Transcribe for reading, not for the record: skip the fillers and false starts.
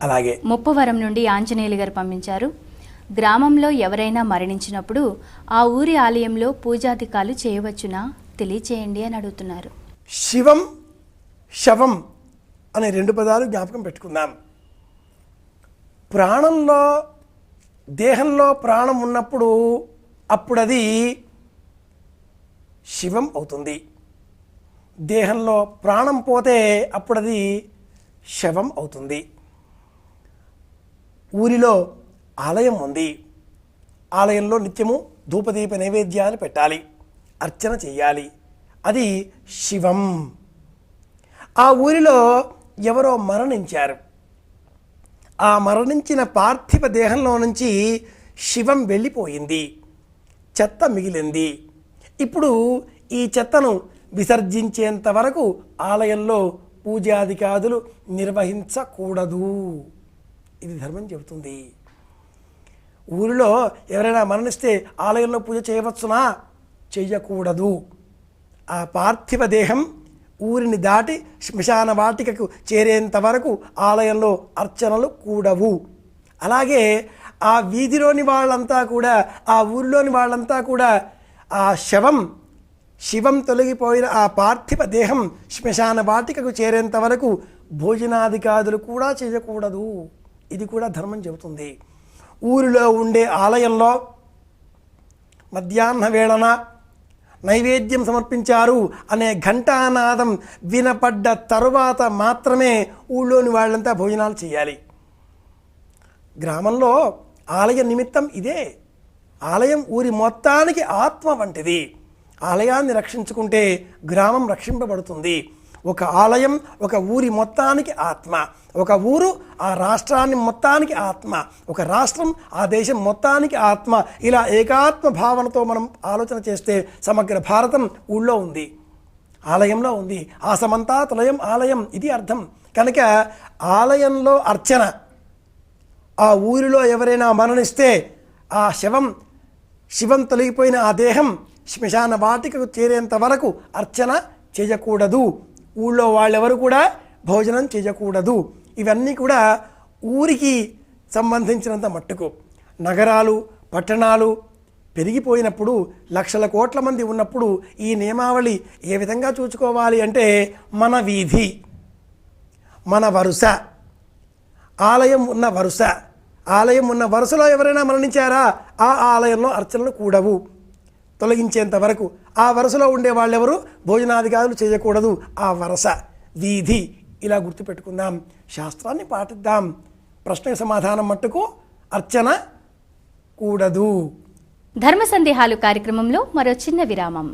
అలాగే ముప్పవరం నుండి ఆంజనేయులు గారు పంపించారు. గ్రామంలో ఎవరైనా మరణించినప్పుడు ఆ ఊరి ఆలయంలో పూజాధికాలు చేయవచ్చునా తెలియచేయండి అని అడుగుతున్నారు. శివం శవం అనే 2 పదాలు జ్ఞాపకం పెట్టుకుందాం. ప్రాణంలో దేహంలో ప్రాణం ఉన్నప్పుడు అప్పుడు అది శివం అవుతుంది. దేహంలో ప్రాణం పోతే అప్పుడు అది శవం అవుతుంది. ఊరిలో ఆలయం ఉంది. ఆలయంలో నిత్యము ధూపదీప నైవేద్యాలు పెట్టాలి, అర్చన చెయ్యాలి. అది శివం. ఆ ఊరిలో ఎవరో మరణించారు. ఆ మరణించిన పార్థివ దేహంలో నుంచి శివం వెళ్ళిపోయింది, చెత్త మిగిలింది. ఇప్పుడు ఈ చెత్తను విసర్జించేంత వరకు ఆలయంలో పూజాధికాదులు నిర్వహించకూడదు. ఇది ధర్మం చెబుతుంది. ఊరిలో ఎవరైనా మరణిస్తే ఆలయంలో పూజ చేయవచ్చునా? చెయ్యకూడదు. ఆ పార్థివ దేహం ఊరిని దాటి శ్మశాన వాటికకు చేరేంత వరకు ఆలయంలో అర్చనలు కూడవు. అలాగే ఆ వీధిలోని వాళ్ళంతా కూడా, ఆ ఊరిలోని వాళ్ళంతా కూడా ఆ శివం తొలగిపోయిన ఆ పార్థివ దేహం శ్మశాన వాటికకు చేరేంత వరకు భోజనాధికాదులు కూడా చేయకూడదు. ఇది కూడా ధర్మం చెబుతుంది. ఊరిలో ఉండే ఆలయంలో మధ్యాహ్న వేళన నైవేద్యం సమర్పించారు అనే ఘంటానాదం వినపడ్డ తరువాత మాత్రమే ఊళ్ళోని వాళ్ళంతా భోజనాలు చేయాలి. గ్రామంలో ఆలయ నిమిత్తం ఇదే. ఆలయం ఊరి మొత్తానికి ఆత్మ వంటిది. ఆలయాన్ని రక్షించుకుంటే గ్రామం రక్షింపబడుతుంది. ఒక ఆలయం ఒక ఊరి మొత్తానికి ఆత్మ, ఒక ఊరు ఆ రాష్ట్రాన్ని మొత్తానికి ఆత్మ, ఒక రాష్ట్రం ఆ దేశం మొత్తానికి ఆత్మ. ఇలా ఏకాత్మ భావనతో మనం ఆలోచన చేస్తే సమగ్ర భారతం ఊళ్ళో ఉంది, ఆలయంలో ఉంది. ఆసమంతా తలయం ఆలయం, ఇది అర్థం. కనుక ఆలయంలో అర్చన, ఆ ఊరిలో ఎవరైనా మరణిస్తే ఆ శివం తొలగిపోయిన ఆ దేహం శ్మశాన వాటికకు చేరేంత వరకు అర్చన చేయకూడదు. ఊళ్ళో వాళ్ళెవరు కూడా భోజనం చేయకూడదు. ఇవన్నీ కూడా ఊరికి సంబంధించినంత మట్టుకు. నగరాలు పట్టణాలు పెరిగిపోయినప్పుడు, లక్షల కోట్ల మంది ఉన్నప్పుడు ఈ నియమావళి ఏ విధంగా చూసుకోవాలి అంటే, మన వీధి, మన వరుస, ఆలయం ఉన్న వరుస, ఆలయం ఉన్న వరుసలో ఎవరైనా మరణించారా ఆ ఆలయంలో అర్చనలు కూడవు తొలగించేంత వరకు. ఆ వరుసలో ఉండే వాళ్ళెవరు భోజనాధికారులు చేయకూడదు. ఆ వరస, వీధి, ఇలా గుర్తుపెట్టుకుందాం. శాస్త్రాన్ని పాటిద్దాం. ప్రశ్నకు సమాధానం మట్టుకు అర్చన కూడదు. ధర్మ సందేహాలు కార్యక్రమంలో మరో చిన్న విరామం.